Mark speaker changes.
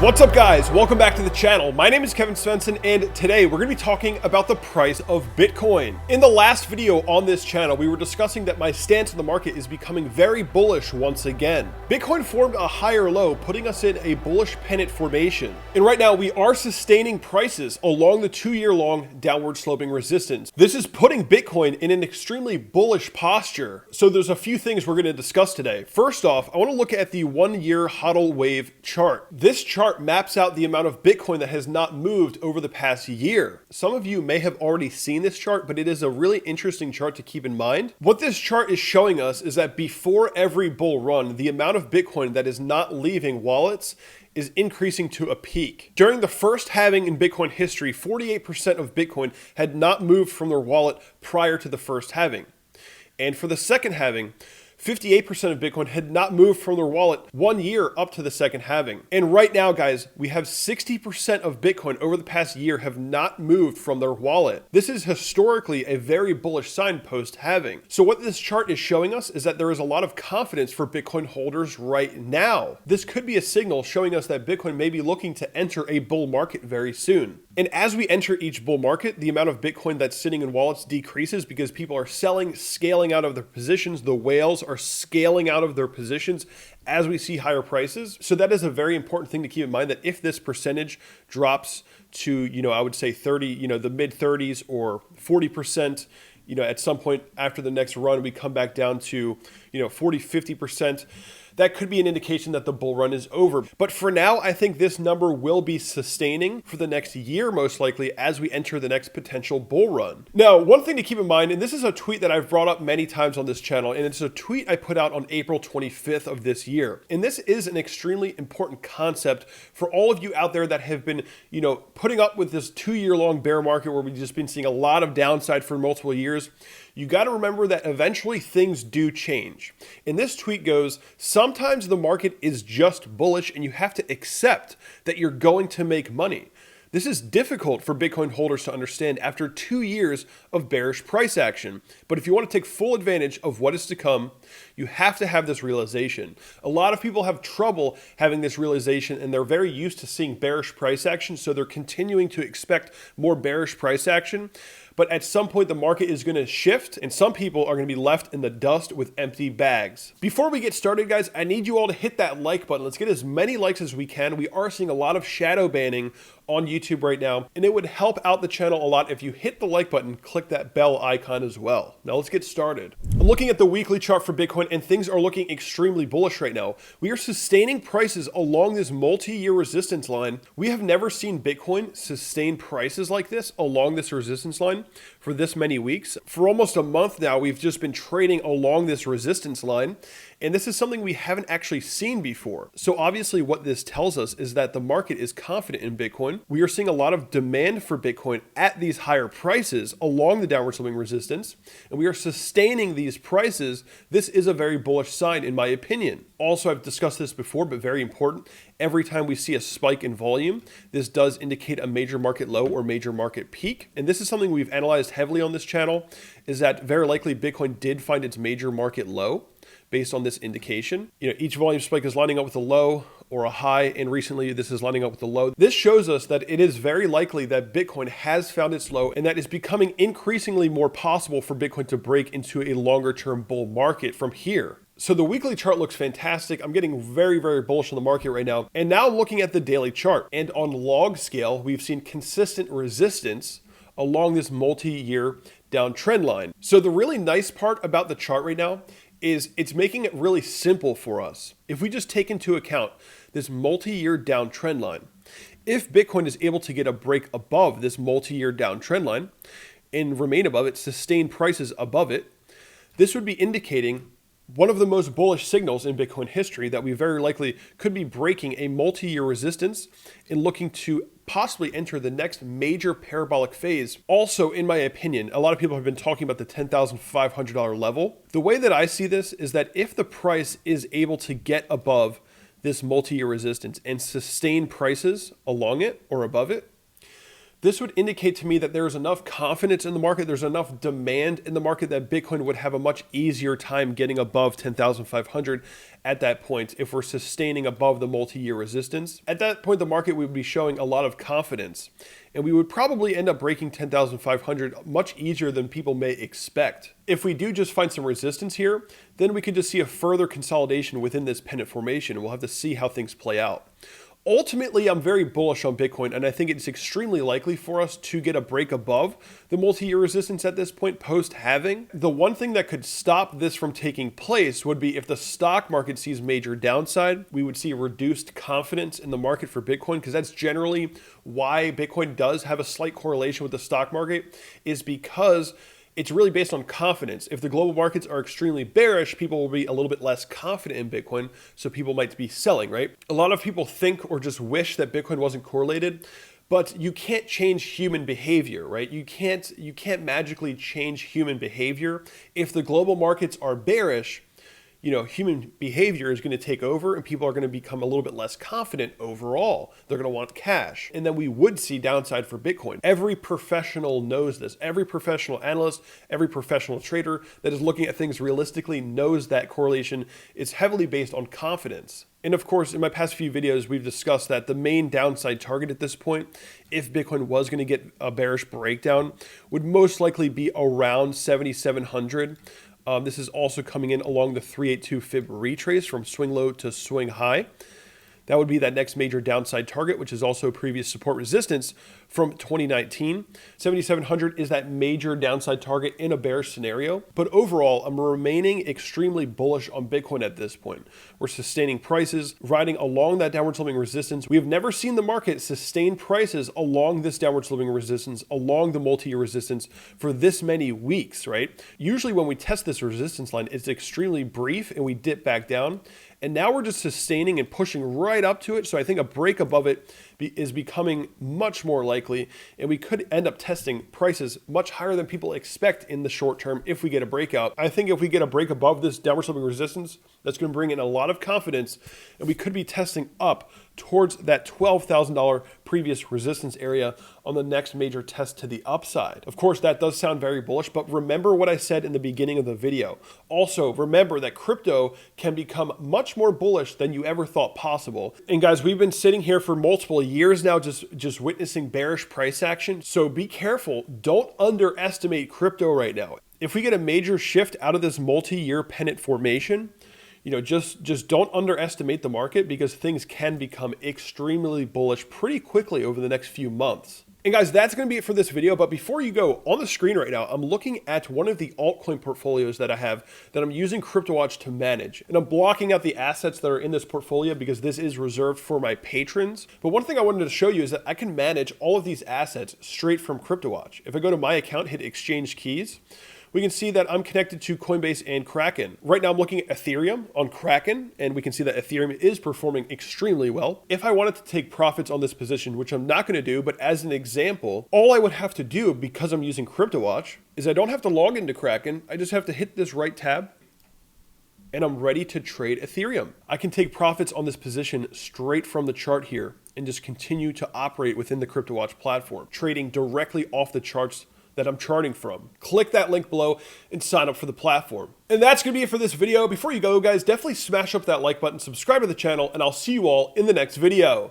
Speaker 1: What's up, guys? Welcome back to the channel. My name is Kevin Svenson, and today we're going to be talking about the price of Bitcoin. In the last video on this channel, we were discussing that my stance on the market is becoming very bullish once again. Bitcoin formed a higher low, putting us in a bullish pennant formation. And right now, we are sustaining prices along the 2-year-long downward sloping resistance. This is putting Bitcoin in an extremely bullish posture. So there's a few things we're going to discuss today. First off, I want to look at the 1-year HODL wave chart. This chart maps out the amount of Bitcoin that has not moved over the past year. Some of you may have already seen this chart, but it is a really interesting chart to keep in mind. What this chart is showing us is that before every bull run, the amount of Bitcoin that is not leaving wallets is increasing to a peak. During the first halving in Bitcoin history, 48% of Bitcoin had not moved from their wallet prior to the first halving. And for the second halving, 58% of Bitcoin had not moved from their wallet 1 year up to the second halving. And right now, guys, we have 60% of Bitcoin over the past year have not moved from their wallet. This is historically a very bullish sign post-halving. So what this chart is showing us is that there is a lot of confidence for Bitcoin holders right now. This could be a signal showing us that Bitcoin may be looking to enter a bull market very soon. And as we enter each bull market, the amount of Bitcoin that's sitting in wallets decreases because people are selling, scaling out of their positions. The whales are scaling out of their positions as we see higher prices. So that is a very important thing to keep in mind, that if this percentage drops to, I would say 30, the mid 30s or 40%, at some point after the next run, we come back down to, 40, 50%. That could be an indication that the bull run is over. But for now, I think this number will be sustaining for the next year, most likely, as we enter the next potential bull run. Now, one thing to keep in mind, and this is a tweet that I've brought up many times on this channel, and it's a tweet I put out on April 25th of this year. And this is an extremely important concept for all of you out there that have been, putting up with this 2-year-long bear market where we've just been seeing a lot of downside for multiple years. You got to remember that eventually things do change. And this tweet goes, sometimes the market is just bullish and you have to accept that you're going to make money. This is difficult for Bitcoin holders to understand after 2 years of bearish price action. But if you want to take full advantage of what is to come, you have to have this realization. A lot of people have trouble having this realization, and they're very used to seeing bearish price action, so they're continuing to expect more bearish price action. But at some point, the market is going to shift, and some people are going to be left in the dust with empty bags. Before we get started, guys, I need you all to hit that like button. Let's get as many likes as we can. We are seeing a lot of shadow banning on YouTube right now, and it would help out the channel a lot if you hit the like button, click that bell icon as well. Now let's get started. I'm looking at the weekly chart for Bitcoin, and things are looking extremely bullish right now. We are sustaining prices along this multi-year resistance line. We have never seen Bitcoin sustain prices like this along this resistance line for this many weeks. For almost a month now, we've just been trading along this resistance line, and this is something we haven't actually seen before. So obviously what this tells us is that the market is confident in Bitcoin. We are seeing a lot of demand for Bitcoin at these higher prices along the downward sloping resistance, and we are sustaining these prices. This is a very bullish sign in my opinion. Also, I've discussed this before, but very important. Every time we see a spike in volume, this does indicate a major market low or major market peak. And this is something we've analyzed heavily on this channel, is that very likely Bitcoin did find its major market low based on this indication. Each volume spike is lining up with a low or a high, and recently this is lining up with a low. This shows us that it is very likely that Bitcoin has found its low, and that it's becoming increasingly more possible for Bitcoin to break into a longer term bull market from here. So the weekly chart looks fantastic. I'm getting very, very bullish on the market right now. And now looking at the daily chart, and on log scale, we've seen consistent resistance along this multi-year downtrend line. So the really nice part about the chart right now is it's making it really simple for us. If we just take into account this multi-year downtrend line, if Bitcoin is able to get a break above this multi-year downtrend line and remain above it, sustain prices above it, this would be indicating one of the most bullish signals in Bitcoin history, that we very likely could be breaking a multi-year resistance and looking to possibly enter the next major parabolic phase. Also, in my opinion, a lot of people have been talking about the $10,500 level. The way that I see this is that if the price is able to get above this multi-year resistance and sustain prices along it or above it, This would indicate to me that there is enough confidence in the market, there's enough demand in the market that Bitcoin would have a much easier time getting above 10,500 at that point if we're sustaining above the multi-year resistance. At that point, the market would be showing a lot of confidence, and we would probably end up breaking 10,500 much easier than people may expect. If we do just find some resistance here, then we could just see a further consolidation within this pennant formation, and we'll have to see how things play out. Ultimately, I'm very bullish on Bitcoin, and I think it's extremely likely for us to get a break above the multi-year resistance at this point post-halving. The one thing that could stop this from taking place would be if the stock market sees major downside. We would see reduced confidence in the market for Bitcoin, because that's generally why Bitcoin does have a slight correlation with the stock market, is because it's really based on confidence. If the global markets are extremely bearish, people will be a little bit less confident in Bitcoin, so people might be selling, right? A lot of people think or just wish that Bitcoin wasn't correlated, but you can't change human behavior, right? You can't magically change human behavior. If the global markets are bearish, human behavior is going to take over and people are going to become a little bit less confident overall. They're going to want cash. And then we would see downside for Bitcoin. Every professional knows this. Every professional analyst, every professional trader that is looking at things realistically knows that correlation is heavily based on confidence. And of course, in my past few videos, we've discussed that the main downside target at this point, if Bitcoin was going to get a bearish breakdown, would most likely be around 7,700. This is also coming in along the 382 fib retrace from swing low to swing high. That would be that next major downside target, which is also previous support resistance from 2019. 7,700 is that major downside target in a bearish scenario. But overall, I'm remaining extremely bullish on Bitcoin at this point. We're sustaining prices, riding along that downward sloping resistance. We have never seen the market sustain prices along this downward sloping resistance, along the multi-year resistance for this many weeks, right? Usually when we test this resistance line, it's extremely brief and we dip back down. And now we're just sustaining and pushing right up to it. So I think a break above it is becoming much more likely. And we could end up testing prices much higher than people expect in the short term if we get a breakout. I think if we get a break above this downward sloping resistance, that's going to bring in a lot of confidence. And we could be testing up towards that $12,000 previous resistance area on the next major test to the upside. Of course, that does sound very bullish, but remember what I said in the beginning of the video. Also, remember that crypto can become much more bullish than you ever thought possible. And guys, we've been sitting here for multiple years now just witnessing bearish price action. So be careful. Don't underestimate crypto right now. If we get a major shift out of this multi-year pennant formation, just don't underestimate the market, because things can become extremely bullish pretty quickly over the next few months. And guys, that's going to be it for this video. But before you go, on the screen right now, I'm looking at one of the altcoin portfolios that I have that I'm using CryptoWatch to manage. And I'm blocking out the assets that are in this portfolio because this is reserved for my patrons. But one thing I wanted to show you is that I can manage all of these assets straight from CryptoWatch. If I go to my account, hit exchange keys, we can see that I'm connected to Coinbase and Kraken. Right now I'm looking at Ethereum on Kraken, and we can see that Ethereum is performing extremely well. If I wanted to take profits on this position, which I'm not going to do, but as an example, all I would have to do, because I'm using CryptoWatch, is I don't have to log into Kraken. I just have to hit this right tab, and I'm ready to trade Ethereum. I can take profits on this position straight from the chart here and just continue to operate within the CryptoWatch platform, trading directly off the charts that I'm charting from. Click that link below and sign up for the platform. And that's going to be it for this video. Before you go, guys, definitely smash up that like button, subscribe to the channel, and I'll see you all in the next video.